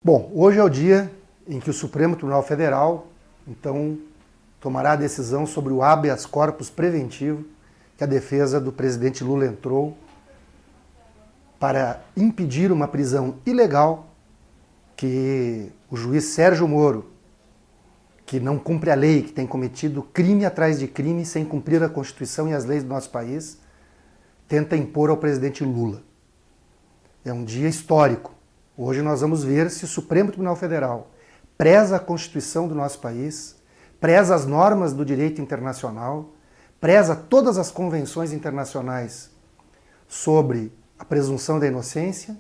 Bom, hoje é o dia em que o Supremo Tribunal Federal, então, tomará a decisão sobre o habeas corpus preventivo que a defesa do presidente Lula entrou para impedir uma prisão ilegal que o juiz Sérgio Moro, que não cumpre a lei, que tem cometido crime atrás de crime sem cumprir a Constituição e as leis do nosso país, tenta impor ao presidente Lula. É um dia histórico. Hoje nós vamos ver se o Supremo Tribunal Federal preza a Constituição do nosso país, preza as normas do direito internacional, preza todas as convenções internacionais sobre a presunção da inocência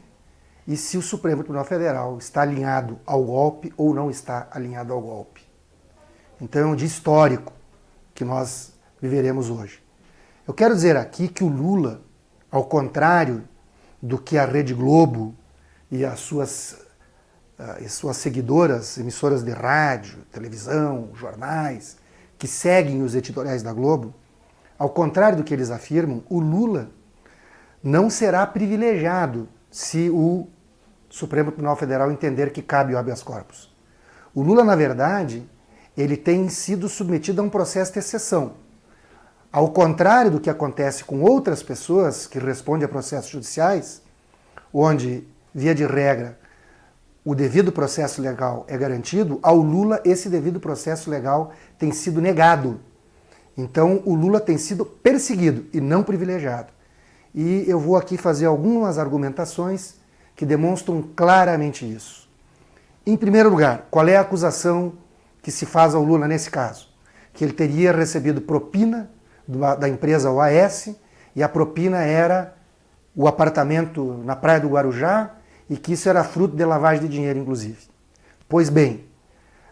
e se o Supremo Tribunal Federal está alinhado ao golpe ou não está alinhado ao golpe. Então é um dia histórico que nós viveremos hoje. Eu quero dizer aqui que o Lula, ao contrário do que a Rede Globo e as suas seguidoras, emissoras de rádio, televisão, jornais, que seguem os editoriais da Globo, ao contrário do que eles afirmam, o Lula não será privilegiado se o Supremo Tribunal Federal entender que cabe o habeas corpus. O Lula, na verdade, ele tem sido submetido a um processo de exceção. Ao contrário do que acontece com outras pessoas que respondem a processos judiciais, onde, via de regra, o devido processo legal é garantido, ao Lula esse devido processo legal tem sido negado. Então o Lula tem sido perseguido e não privilegiado. E eu vou aqui fazer algumas argumentações que demonstram claramente isso. Em primeiro lugar, qual é a acusação que se faz ao Lula nesse caso? Que ele teria recebido propina da empresa OAS e a propina era o apartamento na Praia do Guarujá e que isso era fruto de lavagem de dinheiro, inclusive. Pois bem,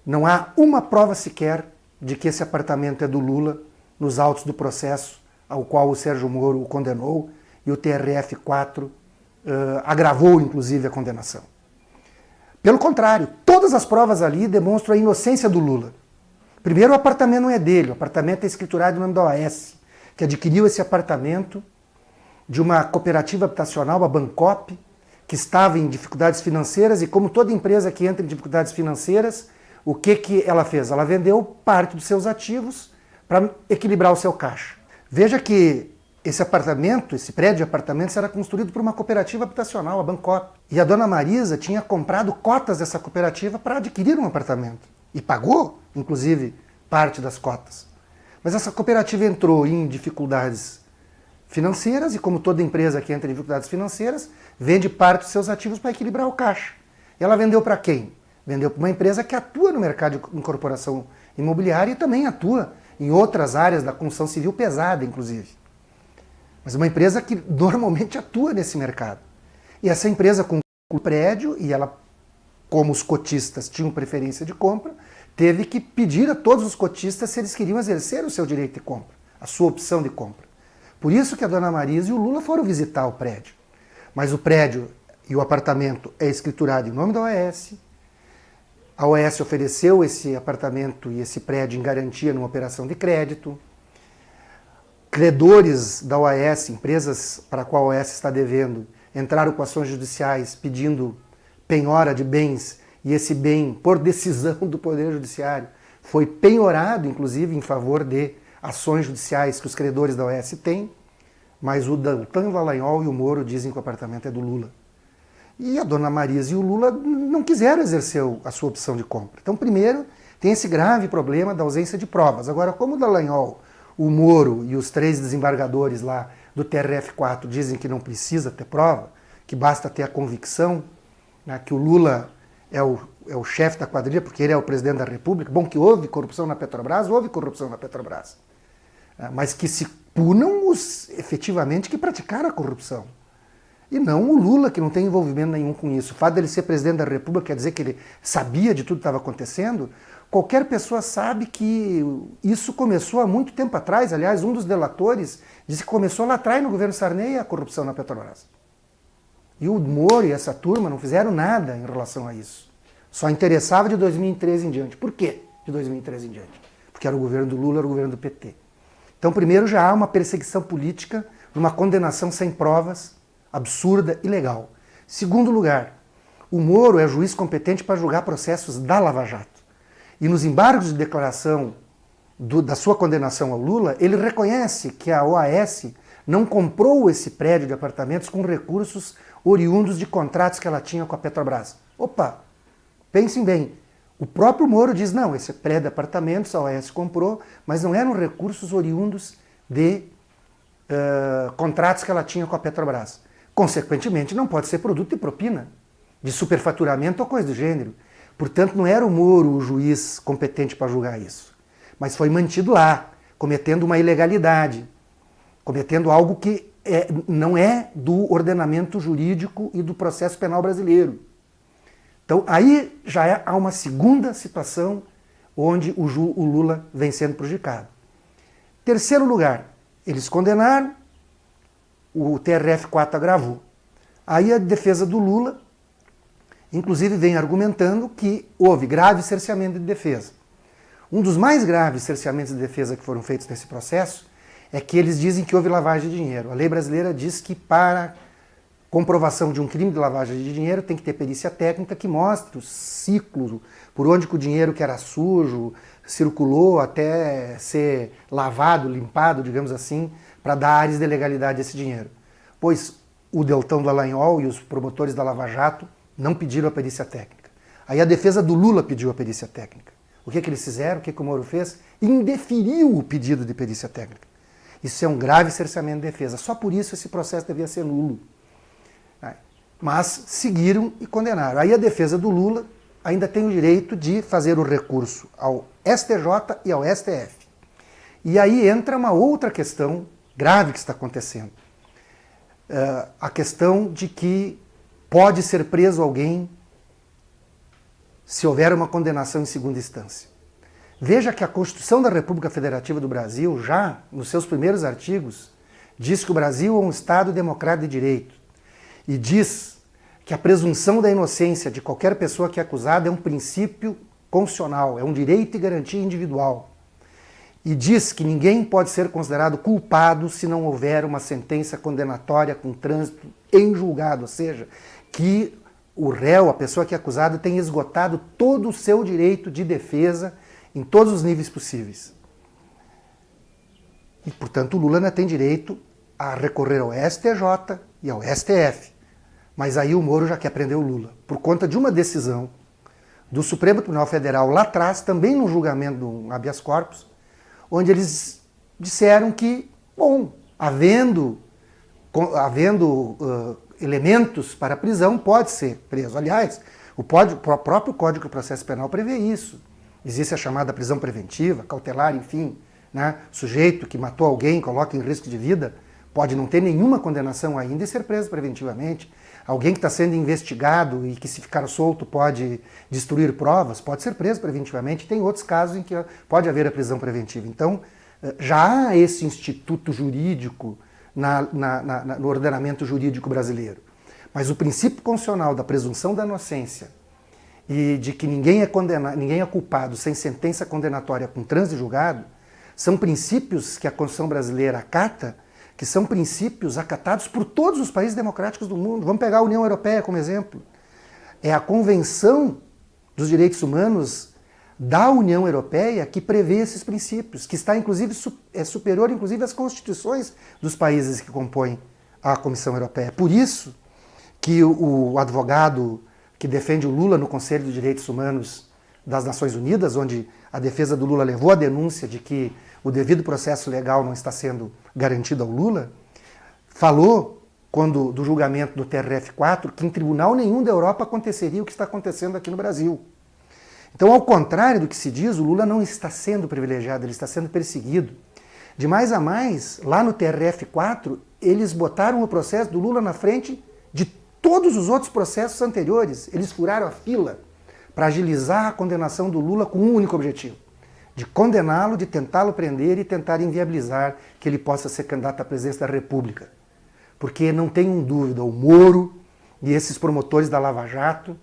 não há uma prova sequer de que esse apartamento é do Lula nos autos do processo ao qual o Sérgio Moro o condenou e o TRF4 agravou, inclusive, a condenação. Pelo contrário, todas as provas ali demonstram a inocência do Lula. Primeiro, o apartamento não é dele, o apartamento é escriturado no nome da OAS, que adquiriu esse apartamento de uma cooperativa habitacional, a Bancop, que estava em dificuldades financeiras e como toda empresa que entra em dificuldades financeiras, o que ela fez? Ela vendeu parte dos seus ativos para equilibrar o seu caixa. Veja que esse apartamento, esse prédio de apartamentos era construído por uma cooperativa habitacional, a Bancop. E a dona Marisa tinha comprado cotas dessa cooperativa para adquirir um apartamento. E pagou, inclusive, parte das cotas. Mas essa cooperativa entrou em dificuldades financeiras e, como toda empresa que entra em dificuldades financeiras, vende parte dos seus ativos para equilibrar o caixa. E ela vendeu para quem? Vendeu para uma empresa que atua no mercado de incorporação imobiliária e também atua em outras áreas da construção civil pesada, inclusive. Mas uma empresa que normalmente atua nesse mercado. E essa empresa com o prédio, e ela, como os cotistas tinham preferência de compra, teve que pedir a todos os cotistas se eles queriam exercer o seu direito de compra, a sua opção de compra. Por isso que a dona Marisa e o Lula foram visitar o prédio. Mas o prédio e o apartamento é escriturado em nome da OAS. A OAS ofereceu esse apartamento e esse prédio em garantia numa operação de crédito. Credores da OAS, empresas para a qual a OAS está devendo, entraram com ações judiciais pedindo penhora de bens e esse bem, por decisão do Poder Judiciário, foi penhorado, inclusive, em favor de ações judiciais que os credores da OAS têm, mas o Deltan Dallagnol e o Moro dizem que o apartamento é do Lula. E a dona Marisa e o Lula não quiseram exercer a sua opção de compra. Então, primeiro, tem esse grave problema da ausência de provas. Agora, como o Dallagnol, o Moro e os 3 desembargadores lá do TRF4 dizem que não precisa ter prova, que basta ter a convicção, né, que o Lula é o chefe da quadrilha, porque ele é o presidente da República. Bom, que houve corrupção na Petrobras, houve corrupção na Petrobras. Mas que se punam os efetivamente que praticaram a corrupção. E não o Lula, que não tem envolvimento nenhum com isso. O fato dele ser presidente da República quer dizer que ele sabia de tudo que estava acontecendo? Qualquer pessoa sabe que isso começou há muito tempo atrás. Aliás, um dos delatores disse que começou lá atrás no governo Sarney a corrupção na Petrobras. E o Moro e essa turma não fizeram nada em relação a isso. Só interessava de 2013 em diante. Por quê de 2013 em diante? Porque era o governo do Lula, era o governo do PT. Então, primeiro, já há uma perseguição política, uma condenação sem provas, absurda e ilegal. Segundo lugar, O Moro é juiz competente para julgar processos da Lava Jato. E nos embargos de declaração da sua condenação ao Lula, ele reconhece que a OAS não comprou esse prédio de apartamentos com recursos oriundos de contratos que ela tinha com a Petrobras. Opa, pensem bem. O próprio Moro diz, não, esse prédio de apartamentos a OAS comprou, mas não eram recursos oriundos de contratos que ela tinha com a Petrobras. Consequentemente, não pode ser produto de propina, de superfaturamento ou coisa do gênero. Portanto, não era o Moro o juiz competente para julgar isso. Mas foi mantido lá, cometendo uma ilegalidade, cometendo algo que não é do ordenamento jurídico e do processo penal brasileiro. Então, aí já há uma segunda situação onde o Lula vem sendo prejudicado. Terceiro lugar, eles condenaram, o TRF4 agravou. Aí a defesa do Lula, inclusive, vem argumentando que houve grave cerceamento de defesa. Um dos mais graves cerceamentos de defesa que foram feitos nesse processo é que eles dizem que houve lavagem de dinheiro. A lei brasileira diz que para comprovação de um crime de lavagem de dinheiro tem que ter perícia técnica que mostre o ciclo, por onde que o dinheiro que era sujo circulou até ser lavado, limpado, digamos assim, para dar áreas de legalidade a esse dinheiro. Pois o Deltão Dallagnol e os promotores da Lava Jato não pediram a perícia técnica. Aí a defesa do Lula pediu a perícia técnica. O que eles fizeram? O que o Moro fez? Indeferiu o pedido de perícia técnica. Isso é um grave cerceamento de defesa. Só por isso esse processo devia ser nulo. Mas seguiram e condenaram. Aí a defesa do Lula ainda tem o direito de fazer o recurso ao STJ e ao STF. E aí entra uma outra questão grave que está acontecendo. A questão de que pode ser preso alguém se houver uma condenação em segunda instância. Veja que a Constituição da República Federativa do Brasil, já nos seus primeiros artigos, diz que o Brasil é um Estado democrático de direito. E diz que a presunção da inocência de qualquer pessoa que é acusada é um princípio constitucional, é um direito e garantia individual. E diz que ninguém pode ser considerado culpado se não houver uma sentença condenatória com trânsito em julgado, ou seja, que o réu, a pessoa que é acusada, tem esgotado todo o seu direito de defesa em todos os níveis possíveis. E, portanto, o Lula ainda tem direito a recorrer ao STJ e ao STF. Mas aí o Moro já quer prender o Lula, por conta de uma decisão do Supremo Tribunal Federal lá atrás, também no julgamento do habeas corpus, onde eles disseram que, bom, havendo elementos para a prisão, pode ser preso. Aliás, o próprio Código de Processo Penal prevê isso. Existe a chamada prisão preventiva, cautelar, enfim, né? Sujeito que matou alguém, coloca em risco de vida, pode não ter nenhuma condenação ainda e ser preso preventivamente. Alguém que está sendo investigado e que, se ficar solto, pode destruir provas, pode ser preso preventivamente. Tem outros casos em que pode haver a prisão preventiva. Então, já há esse instituto jurídico no ordenamento jurídico brasileiro. Mas o princípio constitucional da presunção da inocência e de que ninguém é culpado sem sentença condenatória com trânsito julgado, são princípios que a Constituição brasileira acata, que são princípios acatados por todos os países democráticos do mundo. Vamos pegar a União Europeia como exemplo. É a Convenção dos Direitos Humanos da União Europeia que prevê esses princípios, que está inclusive superior inclusive às constituições dos países que compõem a Comissão Europeia. Por isso que o advogado que defende o Lula no Conselho de Direitos Humanos das Nações Unidas, onde a defesa do Lula levou a denúncia de que o devido processo legal não está sendo garantido ao Lula, falou, do julgamento do TRF4, que em tribunal nenhum da Europa aconteceria o que está acontecendo aqui no Brasil. Então, ao contrário do que se diz, o Lula não está sendo privilegiado, ele está sendo perseguido. De mais a mais, lá no TRF4, eles botaram o processo do Lula na frente de todos os outros processos anteriores. Eles furaram a fila para agilizar a condenação do Lula com um único objetivo: de condená-lo, de tentá-lo prender e tentar inviabilizar que ele possa ser candidato à presidência da República. Porque não tenham dúvida, o Moro e esses promotores da Lava Jato,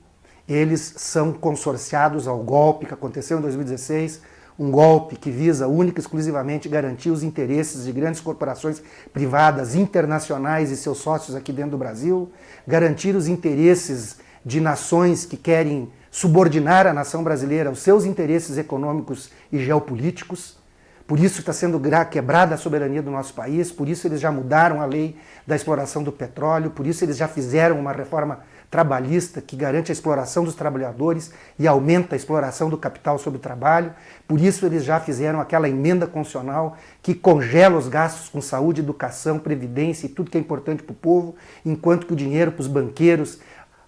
eles são consorciados ao golpe que aconteceu em 2016, um golpe que visa única e exclusivamente garantir os interesses de grandes corporações privadas internacionais e seus sócios aqui dentro do Brasil, garantir os interesses de nações que querem subordinar a nação brasileira aos seus interesses econômicos e geopolíticos. Por isso está sendo quebrada a soberania do nosso país, por isso eles já mudaram a lei da exploração do petróleo, por isso eles já fizeram uma reforma trabalhista que garante a exploração dos trabalhadores e aumenta a exploração do capital sobre o trabalho. Por isso eles já fizeram aquela emenda constitucional que congela os gastos com saúde, educação, previdência e tudo que é importante para o povo, enquanto que o dinheiro para os banqueiros,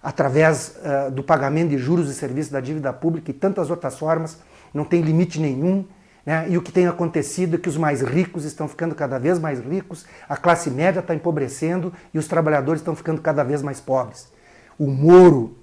através do pagamento de juros e serviços da dívida pública e tantas outras formas, não tem limite nenhum. Né? E o que tem acontecido é que os mais ricos estão ficando cada vez mais ricos, a classe média está empobrecendo e os trabalhadores estão ficando cada vez mais pobres. O Moro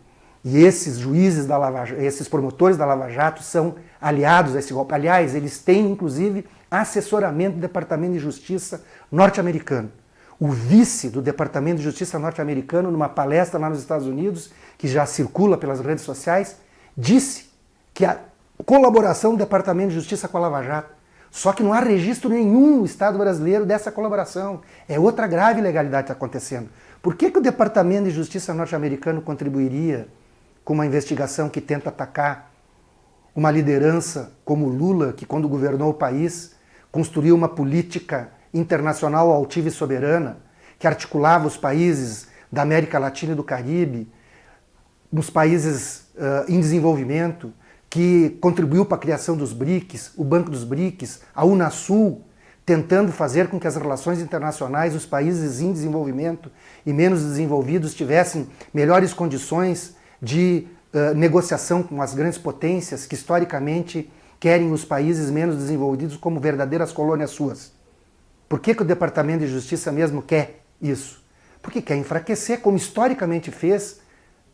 e esses juízes da Lava Jato, esses promotores da Lava Jato são aliados a esse golpe. Aliás, eles têm inclusive assessoramento do Departamento de Justiça norte-americano. O vice do Departamento de Justiça norte-americano, numa palestra lá nos Estados Unidos, que já circula pelas redes sociais, disse que a colaboração do Departamento de Justiça com a Lava Jato, só que não há registro nenhum no Estado brasileiro dessa colaboração. É outra grave ilegalidade que está acontecendo. Por que o Departamento de Justiça norte-americano contribuiria com uma investigação que tenta atacar uma liderança como Lula, que quando governou o país, construiu uma política internacional altiva e soberana, que articulava os países da América Latina e do Caribe, nos países em desenvolvimento, que contribuiu para a criação dos BRICS, o Banco dos BRICS, a Unasul, tentando fazer com que as relações internacionais, os países em desenvolvimento e menos desenvolvidos tivessem melhores condições de negociação com as grandes potências que historicamente querem os países menos desenvolvidos como verdadeiras colônias suas. Por que o Departamento de Justiça mesmo quer isso? Porque quer enfraquecer, como historicamente fez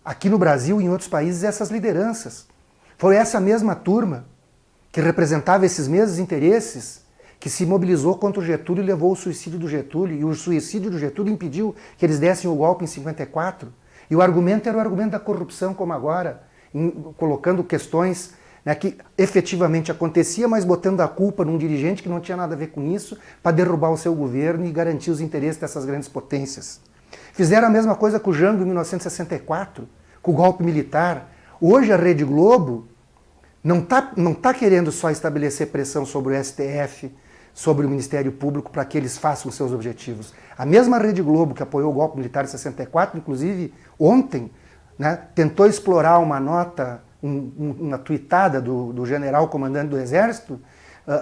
aqui no Brasil e em outros países, essas lideranças. Foi essa mesma turma que representava esses mesmos interesses que se mobilizou contra o Getúlio e levou o suicídio do Getúlio. E o suicídio do Getúlio impediu que eles dessem o golpe em 54. E o argumento era o argumento da corrupção, como agora, colocando questões que efetivamente acontecia, mas botando a culpa num dirigente que não tinha nada a ver com isso, para derrubar o seu governo e garantir os interesses dessas grandes potências. Fizeram a mesma coisa com o Jango em 1964, com o golpe militar. Hoje a Rede Globo não tá querendo só estabelecer pressão sobre o STF, sobre o Ministério Público, para que eles façam os seus objetivos. A mesma Rede Globo que apoiou o golpe militar em 64, inclusive ontem, tentou explorar uma nota, uma tuitada do general comandante do Exército,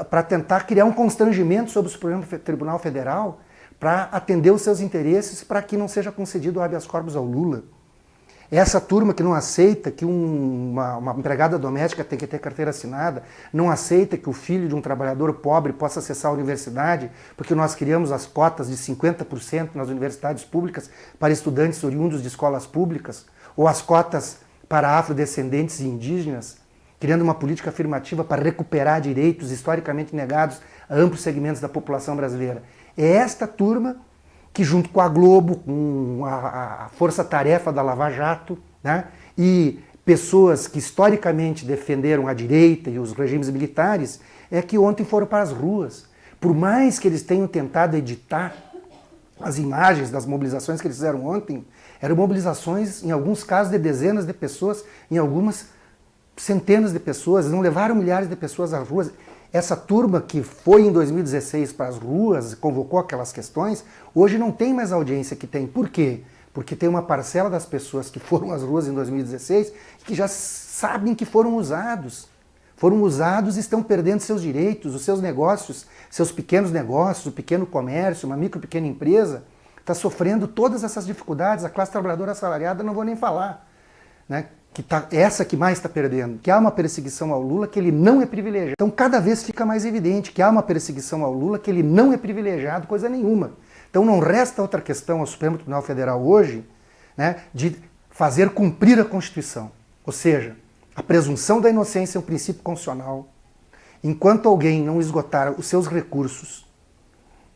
para tentar criar um constrangimento sobre o Supremo Tribunal Federal, para atender os seus interesses, para que não seja concedido o habeas corpus ao Lula. Essa turma que não aceita que uma empregada doméstica tem que ter carteira assinada, não aceita que o filho de um trabalhador pobre possa acessar a universidade, porque nós criamos as cotas de 50% nas universidades públicas para estudantes oriundos de escolas públicas, ou as cotas para afrodescendentes e indígenas, criando uma política afirmativa para recuperar direitos historicamente negados a amplos segmentos da população brasileira. É esta turma que, junto com a Globo, com a força-tarefa da Lava Jato, e pessoas que historicamente defenderam a direita e os regimes militares, é que ontem foram para as ruas. Por mais que eles tenham tentado editar as imagens das mobilizações que eles fizeram ontem, eram mobilizações, em alguns casos, de dezenas de pessoas, em algumas centenas de pessoas, eles não levaram milhares de pessoas às ruas. Essa turma que foi em 2016 para as ruas, convocou aquelas questões, hoje não tem mais a audiência que tem. Por quê? Porque tem uma parcela das pessoas que foram às ruas em 2016 que já sabem que foram usados. Foram usados e estão perdendo seus direitos, os seus negócios, seus pequenos negócios, o pequeno comércio, uma micro, pequena empresa, está sofrendo todas essas dificuldades. A classe trabalhadora assalariada, não vou nem falar, que essa que mais está perdendo, que há uma perseguição ao Lula, que ele não é privilegiado. Então cada vez fica mais evidente que há uma perseguição ao Lula, que ele não é privilegiado, coisa nenhuma. Então não resta outra questão ao Supremo Tribunal Federal hoje, de fazer cumprir a Constituição. Ou seja, a presunção da inocência é um princípio constitucional. Enquanto alguém não esgotar os seus recursos,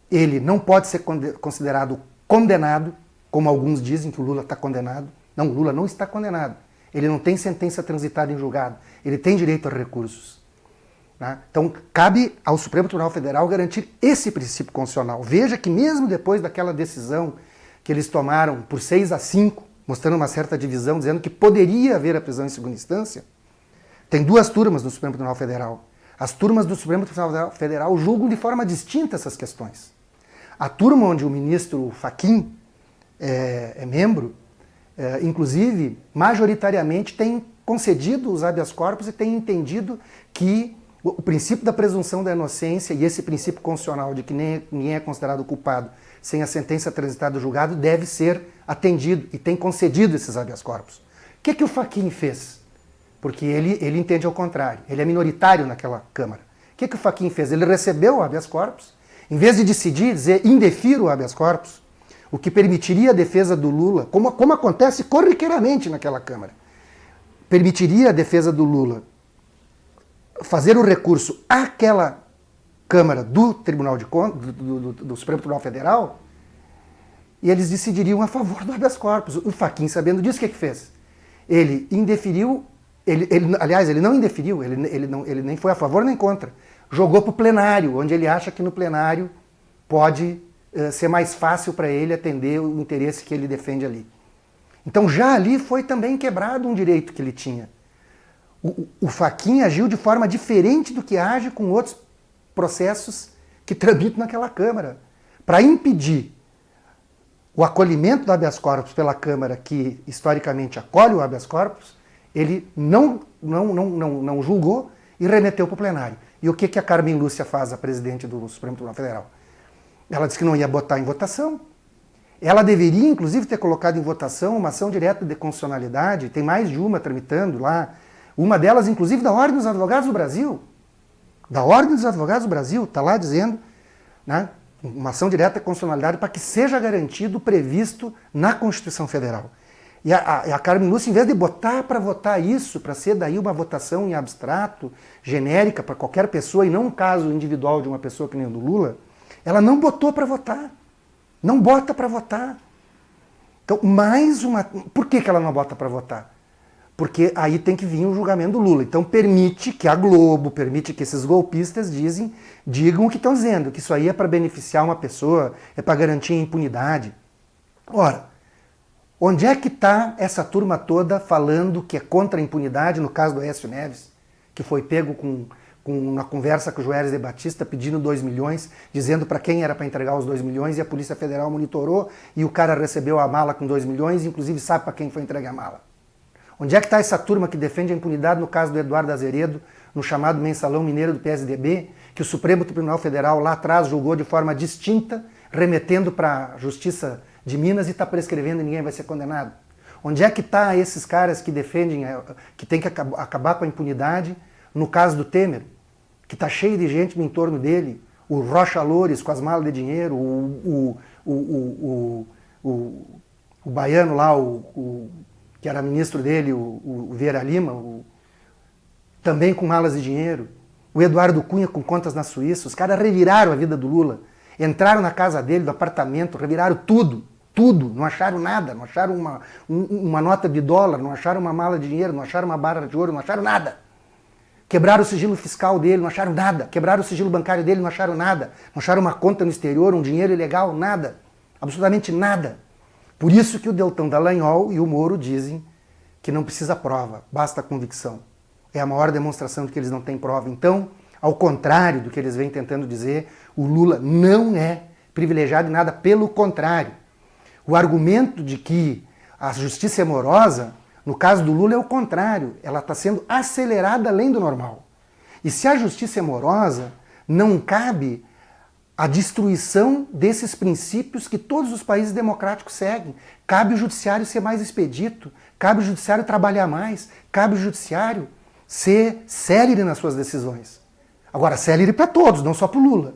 ele não pode ser considerado condenado, como alguns dizem que o Lula está condenado. Não, o Lula não está condenado. Ele não tem sentença transitada em julgado. Ele tem direito a recursos. Então, cabe ao Supremo Tribunal Federal garantir esse princípio constitucional. Veja que mesmo depois daquela decisão que eles tomaram por 6-5 mostrando uma certa divisão, dizendo que poderia haver a prisão em segunda instância. Tem duas turmas do Supremo Tribunal Federal. As turmas do Supremo Tribunal Federal julgam de forma distinta essas questões. A turma onde o ministro Fachin é membro, inclusive, majoritariamente tem concedido os habeas corpus e tem entendido que o princípio da presunção da inocência e esse princípio constitucional de que ninguém é considerado culpado sem a sentença transitada do julgado deve ser atendido e tem concedido esses habeas corpus. O que o Fachin fez? Porque ele entende ao contrário, ele é minoritário naquela Câmara. O que o Fachin fez? Ele recebeu o habeas corpus, em vez de decidir, dizer indefiro o habeas corpus, o que permitiria a defesa do Lula, como acontece corriqueiramente naquela Câmara, permitiria a defesa do Lula fazer o recurso àquela Câmara do Tribunal de Contas, do Supremo Tribunal Federal, e eles decidiriam a favor do habeas corpus. O Fachin, sabendo disso, o que fez? Ele indeferiu, aliás, ele não indeferiu, ele nem foi a favor nem contra. Jogou para o plenário, onde ele acha que no plenário pode ser mais fácil para ele atender o interesse que ele defende ali. Então já ali foi também quebrado um direito que ele tinha. O Fachin agiu de forma diferente do que age com outros processos que tramitam naquela Câmara. Para impedir o acolhimento do habeas corpus pela Câmara, que historicamente acolhe o habeas corpus, ele não julgou e remeteu para o plenário. E o que a Carmen Lúcia faz, a presidente do Supremo Tribunal Federal? Ela disse que não ia botar em votação. Ela deveria, inclusive, ter colocado em votação uma ação direta de constitucionalidade, tem mais de uma tramitando lá, uma delas, inclusive, da Ordem dos Advogados do Brasil. Da Ordem dos Advogados do Brasil, está lá dizendo, né, uma ação direta de constitucionalidade para que seja garantido o previsto na Constituição Federal. E a Carmen Lúcia, em vez de botar para votar isso, para ser daí uma votação em abstrato, genérica, para qualquer pessoa, e não um caso individual de uma pessoa que nem o do Lula, ela não botou para votar. Não bota para votar. Então, mais uma... Por que ela não bota para votar? Porque aí tem que vir o julgamento do Lula. Então permite que a Globo, permite que esses golpistas digam o que estão dizendo, que isso aí é para beneficiar uma pessoa, é para garantir a impunidade. Ora, onde é que está essa turma toda falando que é contra a impunidade, no caso do Aécio Neves, que foi pego com uma conversa com o Joeres de Batista pedindo 2 milhões, dizendo para quem era para entregar os 2 milhões, e a Polícia Federal monitorou, e o cara recebeu a mala com 2 milhões, inclusive sabe para quem foi entregue a mala. Onde é que está essa turma que defende a impunidade no caso do Eduardo Azeredo, no chamado Mensalão Mineiro do PSDB, que o Supremo Tribunal Federal lá atrás julgou de forma distinta, remetendo para a Justiça de Minas e está prescrevendo e ninguém vai ser condenado? Onde é que está esses caras que defendem, que tem que acabar com a impunidade, no caso do Temer, que está cheio de gente no entorno dele, o Rocha Loures com as malas de dinheiro, o baiano lá, que era ministro dele, o Vieira Lima, também com malas de dinheiro, o Eduardo Cunha com contas na Suíça. Os caras reviraram a vida do Lula, entraram na casa dele, do apartamento, reviraram tudo, não acharam nada, não acharam uma nota de dólar, não acharam uma mala de dinheiro, não acharam uma barra de ouro, não acharam nada. Quebraram o sigilo fiscal dele, não acharam nada. Quebraram o sigilo bancário dele, não acharam nada. Não acharam uma conta no exterior, um dinheiro ilegal, nada. Absolutamente nada. Por isso que o Deltan Dallagnol e o Moro dizem que não precisa prova, basta convicção. É a maior demonstração de que eles não têm prova. Então, ao contrário do que eles vêm tentando dizer, o Lula não é privilegiado em nada, pelo contrário. O argumento de que a justiça é morosa, no caso do Lula é o contrário, ela está sendo acelerada além do normal. E se a justiça é morosa, não cabe a destruição desses princípios que todos os países democráticos seguem. Cabe o judiciário ser mais expedito, cabe o judiciário trabalhar mais, cabe o judiciário ser célere nas suas decisões. Agora, célere para todos, não só para o Lula.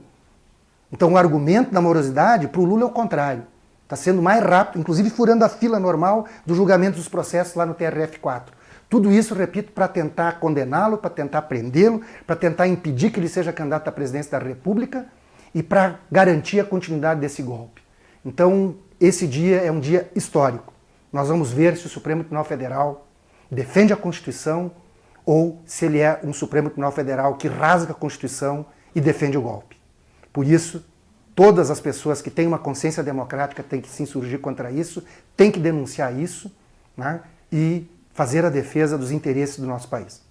Então o argumento da morosidade para o Lula é o contrário. Está sendo mais rápido, inclusive furando a fila normal do julgamento dos processos lá no TRF4. Tudo isso, repito, para tentar condená-lo, para tentar prendê-lo, para tentar impedir que ele seja candidato à presidência da República e para garantir a continuidade desse golpe. Então, esse dia é um dia histórico. Nós vamos ver se o Supremo Tribunal Federal defende a Constituição ou se ele é um Supremo Tribunal Federal que rasga a Constituição e defende o golpe. Por isso, todas as pessoas que têm uma consciência democrática têm que se insurgir contra isso, têm que denunciar isso né, e fazer a defesa dos interesses do nosso país.